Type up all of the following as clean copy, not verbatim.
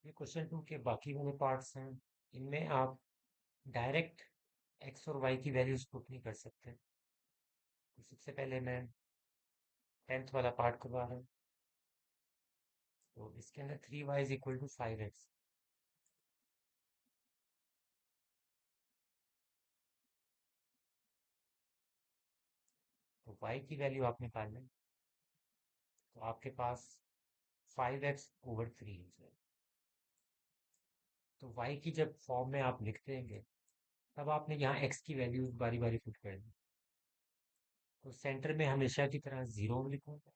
ये question to के बाकी वाले पार्ट्स हैं। इनमें आप डायरेक्ट एक्स और वाई की वैल्यूज पुट नहीं कर सकते। तो सबसे पहले मैं 10th वाला पार्ट करवा रहा हूँ। तो इसके अंदर 3y is equal to 5x। तो y की वैल्यू आप निकाल लें। तो आपके पास 5x/3 है। तो y की जब फॉर्म में आप लिख देंगे तब आपने यहाँ x की वैल्यूज बारी बारी पुट कर दी। तो सेंटर में हमेशा की तरह 0 लिखूंगा।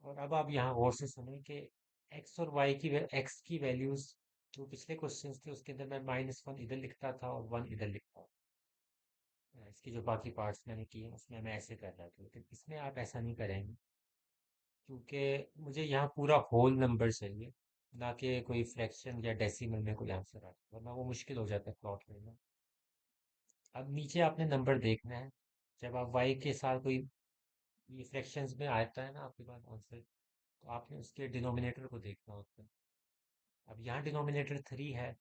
और अब आप यहाँ गौर से सुने कि x और y की x की वैल्यूज जो पिछले क्वेश्चंस थे उसके अंदर मैं -1 इधर लिखता था और 1 इधर लिखता था। इसके जो बाकी पार्ट्स मैंने किए उसमें मैं ऐसे कर रहा था, लेकिन इसमें आप ऐसा नहीं करेंगे क्योंकि मुझे यहाँ पूरा होल नंबर चाहिए, ना कि कोई फ्रैक्शन या डेसिमल में कोई आंसर आता है, वरना वो मुश्किल हो जाता है प्लॉट करना। अब नीचे आपने नंबर देखना है। जब आप y के साथ कोई ये फ्रैक्शंस में आता है ना आपके पास आंसर, तो आपने उसके डिनोमिनेटर को देखना होता है। अब यहाँ डिनोमिनेटर 3 है,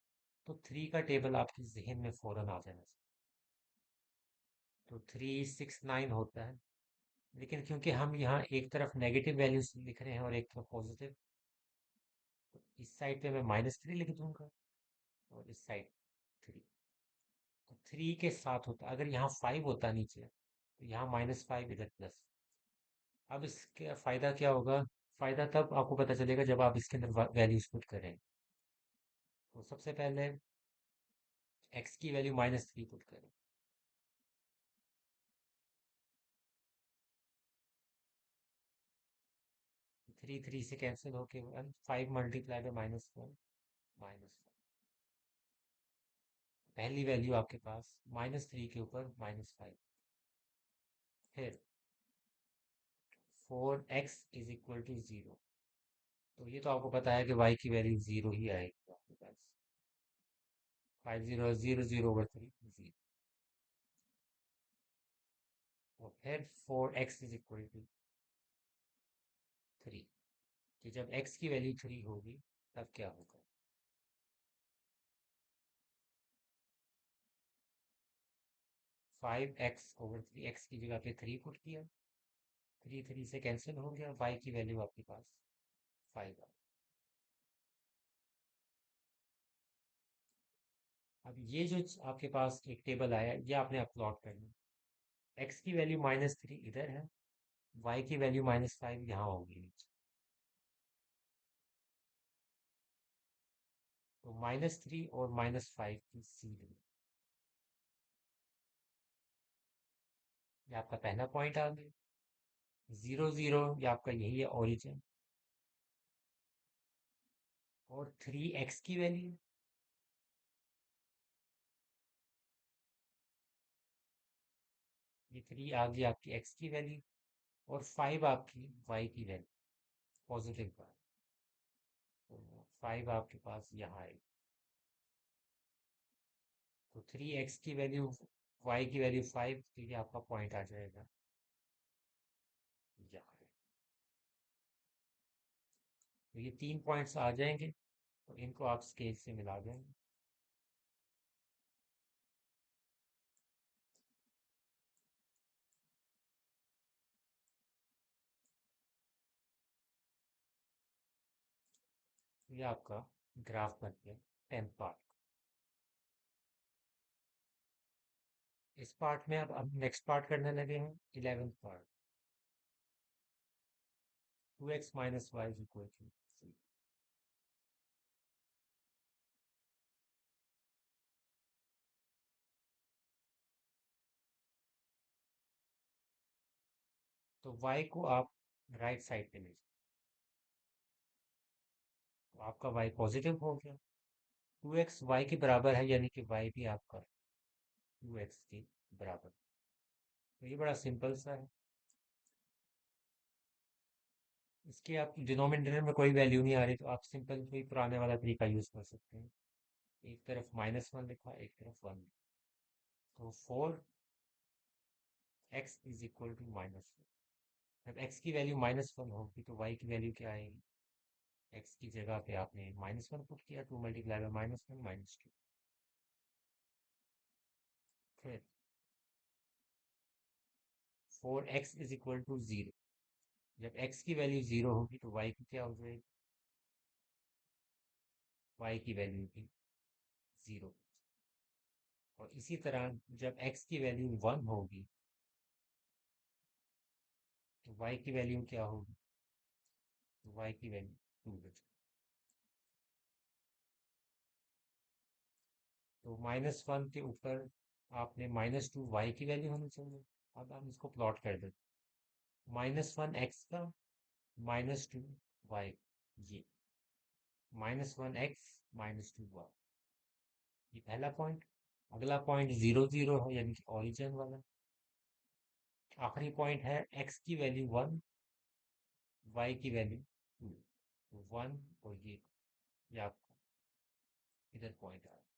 तो 3 का टेबल आपके जहन में फौरन आ जाना चाहिए। तो 369 होता है। लेकिन क्योंकि हम यहाँ एक तरफ नेगेटिव वैल्यूज लिख रहे हैं और एक तरफ पॉजिटिव, तो इस साइड पे मैं -3 लिख दूंगा और इस साइड 3। तो 3 के साथ होता, अगर यहाँ 5 होता नीचे तो यहाँ -5 इधर प्लस। अब इसका फायदा क्या होगा? फायदा तब आपको पता चलेगा जब आप इसके अंदर वैल्यूज पुट करें। तो सबसे पहले x की वैल्यू -3 पुट करें। 3 से कैंसिल होके 1, 5 मल्टीप्लाई बाय -1, -1। पहली वैल्यू आपके पास -3 के ऊपर -5। फिर 4x = 0। तो ये तो आपको पता है कि y की वैल्यू 0 ही आएगी आपके पास। 5 0 0 0/3 0। और फिर 4x = 3। कि जब x की वैल्यू 3 होगी तब क्या होगा? 5x/3, x की जगह पे 3 पुट किया। 3 से कैंसिल हो गया, y की वैल्यू आपके पास 5 आ। अब ये जो आपके पास एक टेबल आया ये आपने अपलॉट करना। x की वैल्यू -3 इधर है, y की वैल्यू -5 यहाँ होगी नीचे। तो -3 और -5 की सीध, ये आपका पहला पॉइंट आ गया। 0 0 ये आपका यही है ओरिजिन। और 3x की वैल्यू, ये 3 आ गई आपकी x की वैल्यू। और 5 आपकी y की वैल्यू, पॉजिटिव का। तो 5 आपके पास यहाँ आएगी। तो 3x की वैल्यू, y की वैल्यू 5, तो ये आपका पॉइंट आ जाएगा यहाँ। तो ये 3 पॉइंट्स आ जाएंगे, तो इनको आप स्केल से मिला देंगे। ये आपका ग्राफ बन गया 10th पार्ट। इस पार्ट में अब नेक्स्ट पार्ट करने लगे हैं 11th पार्ट। 2x - y = 3। तो y को आप राइट साइड पे ले जाओ। तो आपका y पॉजिटिव हो गया। 2x y के बराबर है, यानी कि y भी आपका 2x के बराबर। तो ये बड़ा सिंपल सा है। इसके आप डिनोमिनेटर में कोई वैल्यू नहीं आ रही, तो आप सिंपल कोई पुराने वाला तरीका यूज कर सकते हैं। एक तरफ -1 लिखा, एक तरफ 1। तो 4x = -1। जब x की वैल्यू -1 होगी तो y की वैल्यू क्या आएगी? एक्स की जगह पे आपने -1 पुट किया, 2 मल्टीप्लाई बाय -1 -2। फिर 4x इज इक्वल टू 0। जब x की वैल्यू 0 होगी तो y की क्या हो जाएगी? y की वैल्यू भी 0। और इसी तरह जब x की वैल्यू 1 होगी तो y की वैल्यू क्या होगी? तो y की वैल्यू 2 हो जाएगी। तो -1 के ऊपर आपने -2 y की वैल्यू होनी चाहिए। अब हम इसको प्लॉट कर देते, -1 x का, -2 y, ये -1 x -2 y, ये पहला पॉइंट। अगला पॉइंट 0 0 है, यानी कि ओरिजिन वाला। आखिरी पॉइंट है x की वैल्यू 1, y की वैल्यू 2। तो 1 और ये आपका इधर पॉइंट आ रहा है।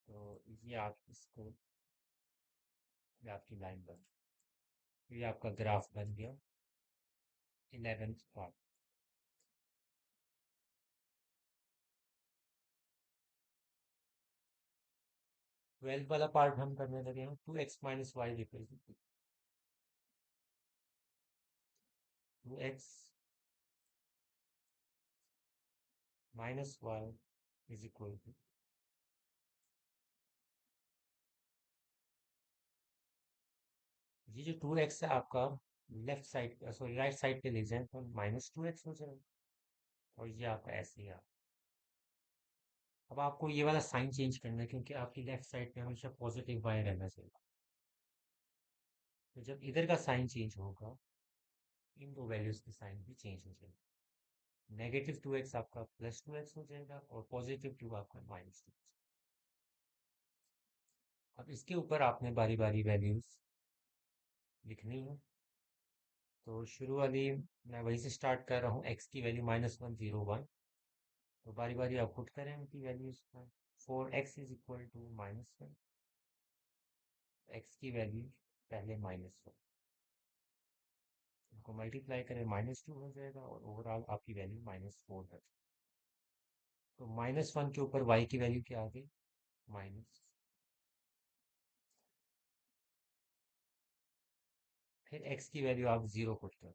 तो ये आप इसको, ये आपकी लाइन बन, ये आपका ग्राफ बन गया 11th पार्ट। 12th वाला पार्ट हम करने लगे हैं। 2x - y equal to 2x -y is equal to, ये जो 2x है आपका left side, sorry right side पे ले जाए तो -2x हो जाएगा। और ये आपका ऐसे ही आ, अब आपको ये वाला साइन चेंज करना है क्योंकि आपकी लेफ्ट साइड पे हमेशा पॉजिटिव y रहना चाहिए। तो जब इधर का साइन चेंज होगा, इन दो वैल्यूज की साइन भी चेंज हो जाएगी। -2x आपका +2x हो जाएगा और +2 आपका -2। अब इसके ऊपर आपने बारी बारी वैल्यूज लिखनी है। तो शुरू वाली मैं वहीं से स्टार्ट कर रहा हूँ, x की वैल्यू -1 0 1। तो बारी बारी आप पुट करें उनकी वैल्यूज को। 4x is equal to -1, x की वैल्यू पहले -1, इनको मल्टीप्लाई करें -2 हो जाएगा और ओवरऑल आपकी वैल्यू -4 है। तो -1 के ऊपर y की वैल्यू क्या आ गई? माइनस, फिर x की वैल्यू आप 0 पुट करें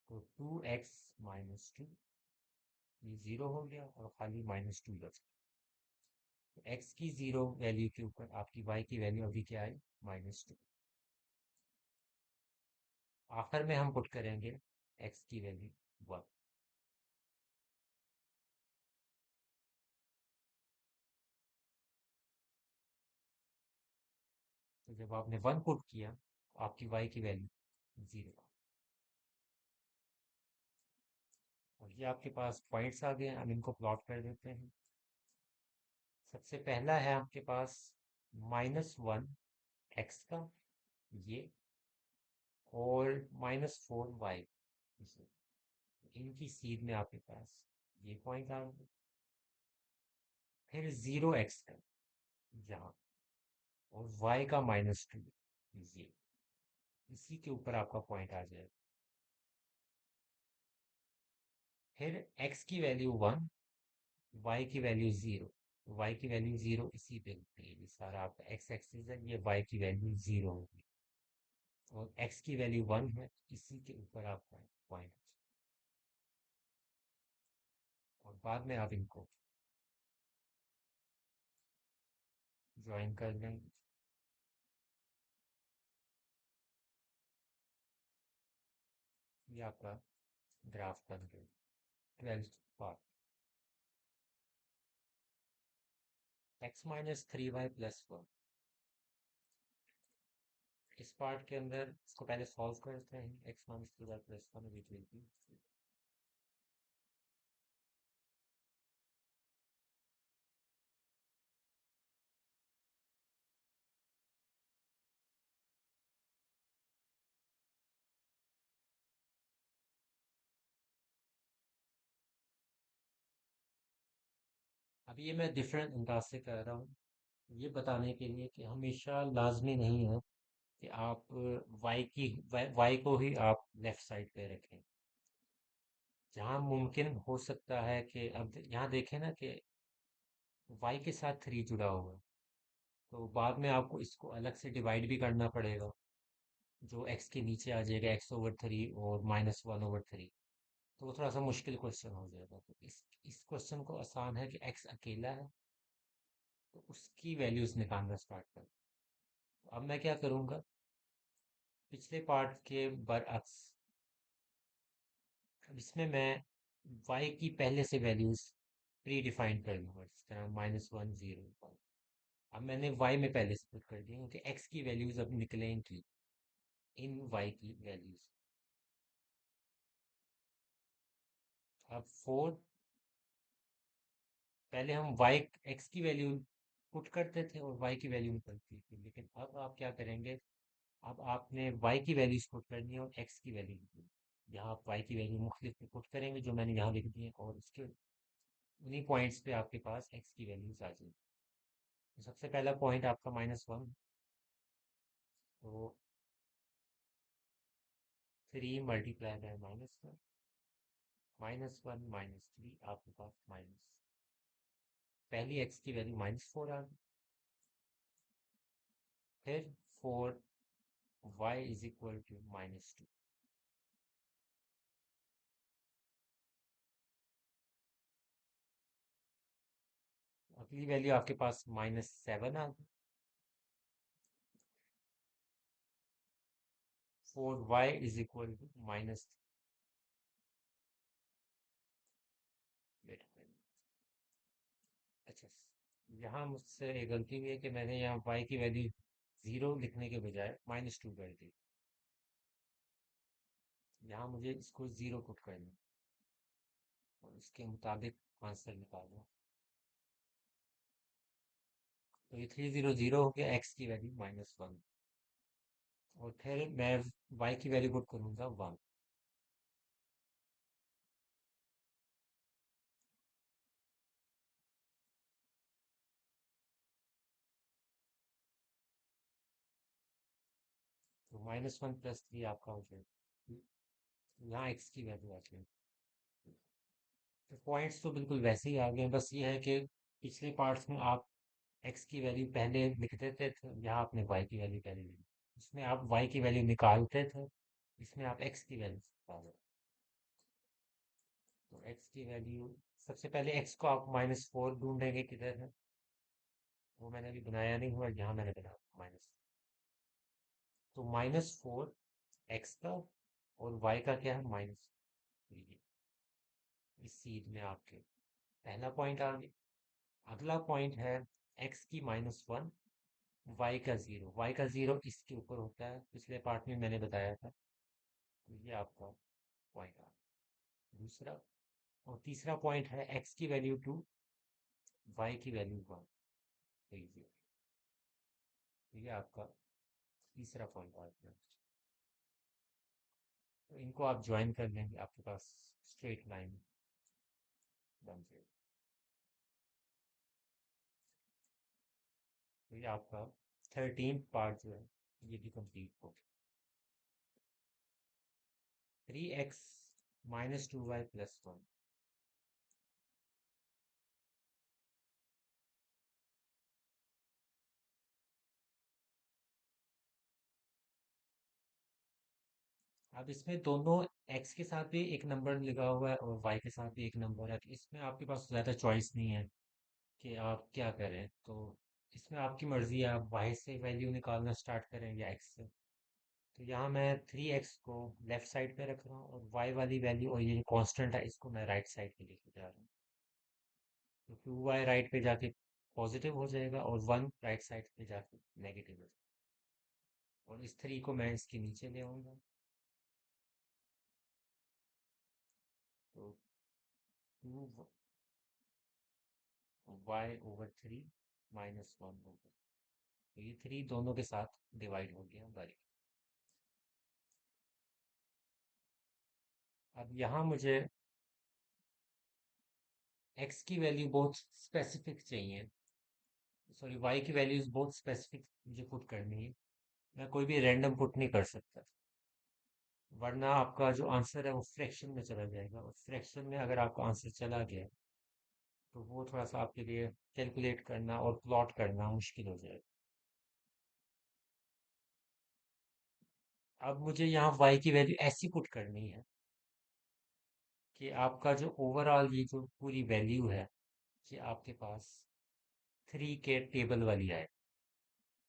तो 2x - 2, ये 0 हो गया और खाली -2 बच गया। तो x की 0 वैल्यू के ऊपर आपकी y की वैल्यू अभी क्या आई? -2। आखिर में हम पुट करेंगे x की वैल्यू 1। तो जब आपने 1 पुट किया तो आपकी y की वैल्यू 0। और ये आपके पास पॉइंट्स आ गए हैं, अब इनको प्लॉट कर देते हैं। सबसे पहला है आपके पास -1 x का, ये, और -4 y, इनकी सीध में आपके पास ये पॉइंट आ गए। फिर 0 x का यहाँ, और y का -2, ये, इसी के ऊपर आपका पॉइंट आ जाएगा। फिर x की वैल्यू 1, y की वैल्यू 0। y की वैल्यू 0 इसी पे होती है, ये सारा आपका x एक्सिस है, ये y की वैल्यू 0 होगी। और x की वैल्यू 1 है, इसी के ऊपर आपका पॉइंट। और बाद में आप इनको ज्वाइन कर लेंगे। ये आपका ग्राफ बन गया 12th पार्ट। x - 3y + 1, इस पार्ट के अंदर इसको पहले सॉल्व करते हैं। x - 3y + 1 which will be, अब ये मैं डिफरेंट अंदाज से कर रहा हूँ। ये बताने के लिए कि हमेशा लाजमी नहीं है कि आप वाई को ही आप लेफ्ट साइड पे रखें। जहाँ मुमकिन हो सकता है कि अब यहाँ देखें ना कि वाई के साथ थ्री जुड़ा हुआ है, तो बाद में आपको इसको अलग से डिवाइड भी करना पड़ेगा, जो एक्स के नीचे आ जाएगा, x/3 और -1/3। तो वो थोड़ा सा मुश्किल क्वेश्चन हो जाएगा। तो इस क्वेश्चन को आसान है कि एक्स अकेला है, तो उसकी वैल्यूज निकालना स्टार्ट कर। अब मैं क्या करूँगा, पिछले पार्ट के बरअक्स, अब इसमें मैं y की पहले से वैल्यूज प्री डिफाइन कर लूँगा, जिस तरह -1 0 1। अब मैंने y में पहले से पुट कर दी, क्योंकि x की वैल्यूज अब निकलेंगी इन y की वैल्यूज। अब 4, पहले हम y x की वैल्यू पुट करते थे और y की वैल्यू निकलती थी, लेकिन अब आप क्या करेंगे, अब आपने y की वैल्यूज पुट करनी है और x की वैल्यू निकलनी है। यहाँ आप y की वैल्यू मुख्तलिफ पुट करेंगे, जो मैंने यहाँ लिख दी है, और उसके उन्हीं पॉइंट्स पे आपके पास x की वैल्यूज आ जाएगी। तो सबसे पहला पॉइंट आपका -1, तो 3 × -1, -1 -3, आपके पास माइनस, पहली x की वैल्यू -4 आ गई। फिर 4y = -2। अगली वैल्यू आपके पास -7 आ गई। 4y = माइनस, अच्छा, यहाँ मुझसे एक गलती हुई है कि मैंने यहाँ y की वैल्यू 0 लिखने के बजाय -2 कर दी। यहाँ मुझे इसको 0 पुट करना है और इसके मुताबिक आंसर निकालना। तो ये 300 हो गया, x की वैल्यू -1, और फिर मैं y की वैल्यू पुट करूंगा 1। तो -1 + 3 आपका हो जाएगा। यहाँ x की वैल्यू आ जाएगी। तो पॉइंट्स तो बिल्कुल वैसे ही आ गए, बस ये है कि पिछले पार्ट्स में आप x की वैल्यू पहले लिख देते थे, यहाँ आपने y की वैल्यू पहले लिखी। इसमें आप y की वैल्यू निकालते थे, इसमें आप x की वैल्यू निकाल रहे। तो x की वैल्यू, सबसे पहले x को आप -4 ढूंढेंगे किधर है, वो मैंने अभी बनाया नहीं हुआ, यहाँ मैंने बनाया माइनस। तो -4 x का और y का क्या है, -3। इस सीध में आपके पहला पॉइंट आ गया। अगला पॉइंट है x की -1, y का 0 इसके ऊपर होता है, पिछले पार्ट में मैंने बताया था। तो ये आपका पॉइंट आ गया दूसरा। और तीसरा पॉइंट है x की वैल्यू 2, y की वैल्यू 1। तो ये आपका तीसरा पॉइंट आ गया। तो इनको आप ज्वाइन कर लेंगे, आपके पास स्ट्रेट लाइन बन जाएगी। तो ये आपका 13 पार्ट जो है, ये भी कंप्लीट हो गया। 3x -2y + 1। अब इसमें दोनों x के साथ भी एक नंबर लिखा हुआ है और y के साथ भी एक नंबर है, तो इसमें आपके पास ज़्यादा चॉइस नहीं है कि आप क्या करें। तो इसमें आपकी मर्ज़ी है, आप y से वैल्यू निकालना स्टार्ट करें या x से। तो यहाँ मैं 3x को लेफ्ट साइड पे रख रहा हूँ, और y वाली वैल्यू और ये कांस्टेंट है, इसको मैं राइट साइड पे लेके जा रहा हूँ। तो 2y राइट पे जाके पॉजिटिव हो जाएगा और 1 राइट साइड पे जाके नेगेटिव हो जाएगा। और इस 3 को मैं इसके नीचे ले आऊँगा, तो 2y/3 -1 होगा। तो ये 3 दोनों के साथ डिवाइड हो गया बारी। अब यहाँ मुझे x की वैल्यू बहुत स्पेसिफिक चाहिए। सॉरी, वाई की वैल्यूज बहुत स्पेसिफिक मुझे पुट करनी है। मैं कोई भी रैंडम पुट नहीं कर सकता, वरना आपका जो आंसर है वो फ्रैक्शन में चला जाएगा, और फ्रैक्शन में अगर आपका आंसर चला गया तो वो थोड़ा सा आपके लिए कैलकुलेट करना और प्लॉट करना मुश्किल हो जाएगा। अब मुझे यहाँ वाई की वैल्यू ऐसी पुट करनी है कि आपका जो ओवरऑल ये जो पूरी वैल्यू है, ये आपके पास 3 के टेबल वाली आए।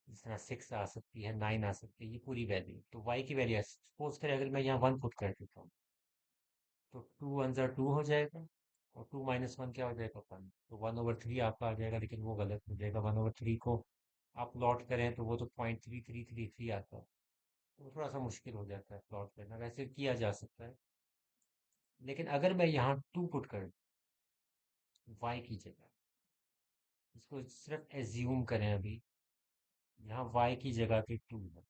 जिस तरह 6 आ सकती है, 9 आ सकती है, ये पूरी वैल्यू। तो वाई की वैल्यू सपोज करें अगर मैं यहाँ 1 पुट कर देता हूँ, तो 2 वन ज़ा 2 हो जाएगा, और 2 माइनस 1 क्या हो जाएगा, 1। तो 1/3 आपका आ जाएगा, लेकिन वो गलत हो जाएगा। 1/3 को आप प्लॉट करें तो वो तो 0.3333 आता है। तो थोड़ा सा मुश्किल हो जाता है प्लॉट करना, वैसे किया जा सकता है। लेकिन अगर मैं यहाँ 2 पुट कर वाई की जगह, इसको सिर्फ एज्यूम करें अभी, यहाँ वाई की जगह पे 2 है,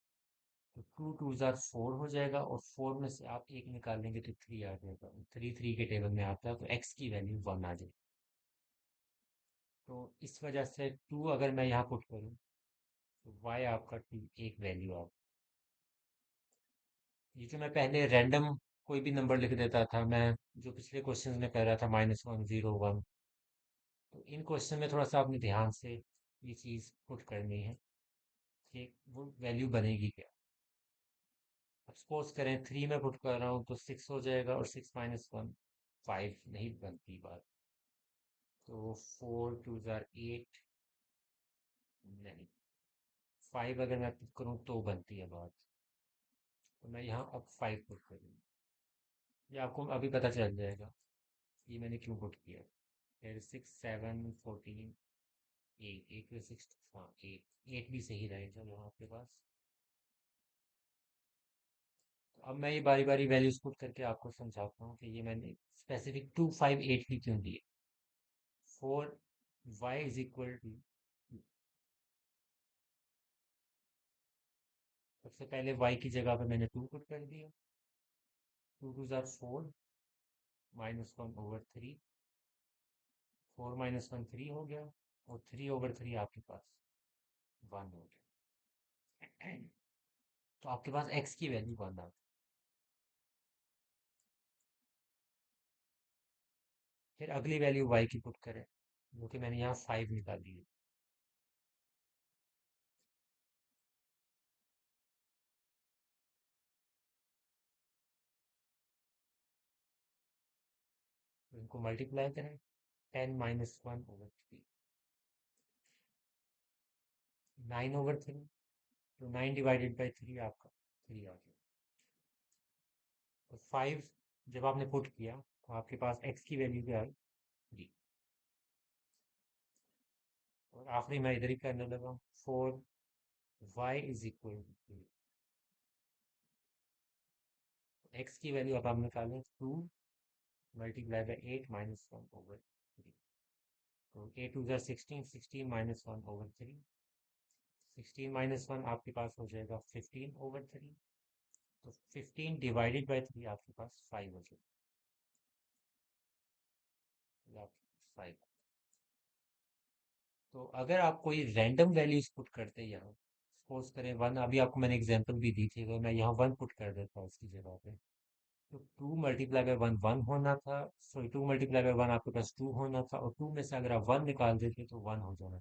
तो 2 2 ज़ा 4 हो जाएगा, और 4 में से आप एक निकाल लेंगे तो 3 आ जाएगा। 3 के टेबल में आता है, तो एक्स की वैल्यू 1 आ जाएगी। तो इस वजह से 2 अगर मैं यहाँ पुट करूँ, तो वाई आपका 2 एक वैल्यू आ। ये जो मैं पहले रैंडम कोई भी नंबर लिख देता था, मैं जो पिछले क्वेश्चन में कह रहा था -1 0 1, तो इन क्वेश्चन में थोड़ा सा आपने ध्यान से ये चीज़ पुट करनी है कि वो वैल्यू बनेगी क्या। अब सपोज करें 3 में पुट कर रहा हूँ तो 6 हो जाएगा, और 6 माइनस 1 5 नहीं बनती बात। तो 4 2 ज़ा 8, नहीं, 5 अगर मैं पुट करूँ तो बनती है बात। तो मैं यहाँ अब 5 पुट करूँ, ये आपको अभी पता चल जाएगा ये मैंने क्यों पुट किया। फिर 6 7 14 8, 8 हाँ 8 भी सही रहेगा यहाँ आपके पास। तो अब मैं ये बारी बारी वैल्यूज पुट करके आपको समझाता हूँ कि ये मैंने स्पेसिफिक 2 5 8 भी क्यों दिए। 4 y इज इक्वल टू, सबसे पहले y की जगह पे मैंने 2 पुट कर दिया। 2 2 ज़ा 4, -1/3, 4 - 1 3 हो गया, और 3/3 आपके पास 1 हो गया। तो आपके पास x की वैल्यू 1 आ गई। फिर अगली वैल्यू y की पुट करें, जो कि मैंने यहाँ 5 निकाली है। तो इनको मल्टीप्लाई करें, 10 - 1/3, 9/3, तो 9 डिवाइडेड बाई 3 आपका 3 आ गया। तो 5 जब आपने पुट किया तो आपके पास x की वैल्यू क्या आई, 3। और आखिरी मैं इधर ही करने लगा, 4 y is equal to 3। x की वैल्यू अब आप निकालें, 2 × 8 - 1/3। तो 8 2 ज़ा 16, 16 - 1/3, 16 - 1 आपके पास हो जाएगा 15/3। तो 15 डिवाइडेड बाई 3 आपके पास 5 हो जाएगा। तो आपके पास 5। तो अगर आप कोई रैंडम वैल्यूज पुट करते हैं यहाँ, सपोज करें 1, अभी आपको मैंने एग्जांपल भी दी थी, अगर मैं यहाँ 1 पुट कर देता हूँ उसकी जगह पे, तो 2 × 1 1 होना था। सॉरी, 2 × 1 आपके पास 2 होना था, और 2 में से अगर आप 1 निकाल देते तो 1 हो जाना।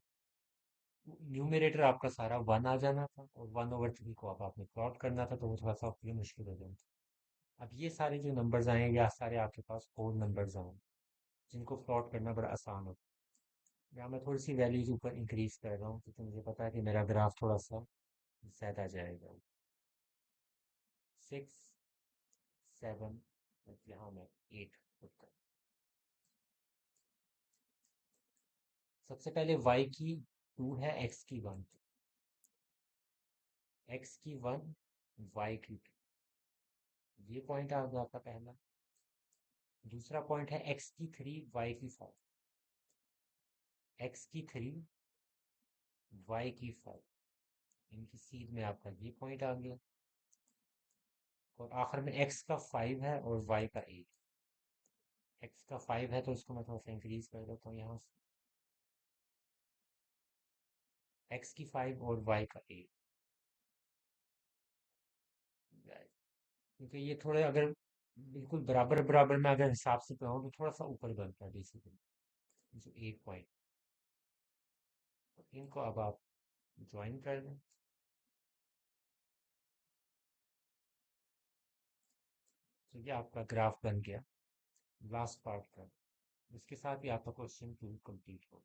न्यूमरेटर आपका सारा 1 आ जाना था, और 1/3 को अब आपने प्लॉट करना था, तो वो थोड़ा सा आपके लिए मुश्किल हो जाता। अब ये सारे जो नंबर्स आए हैं, या सारे आपके पास होल नंबर्स आए हैं, जिनको प्लॉट करना बड़ा आसान होता है। यहाँ मैं थोड़ी सी वैल्यूज ऊपर इंक्रीज कर रहा हूँ, क्योंकि मुझे पता है कि मेरा ग्राफ थोड़ा सा ज़्यादा जाएगा। 6 7, यहाँ मैं 8 पुट कर। सबसे पहले y की 2 है, x की 1, x की 1, y की 2, ये पॉइंट आ गया आपका पहला। दूसरा पॉइंट है x की 3, y की 5, x की 3, y की 5, इनकी सीध में आपका ये पॉइंट आ गया। और आखिर में x का 5 है और y का 8। x का 5 है तो इसको मैं थोड़ा सा इंक्रीज कर देता हूँ यहाँ से। एक्स की 5 और वाई का 8। क्योंकि ये थोड़े अगर बिल्कुल बराबर बराबर में अगर हिसाब से कराऊँ तो थोड़ा सा ऊपर बनता है बेसिकली, जो 8 पॉइंट। इनको अब आप ज्वाइन कर दें। तो ये आपका ग्राफ बन गया लास्ट पार्ट का। इसके साथ ही आपका क्वेश्चन 2 कंप्लीट हो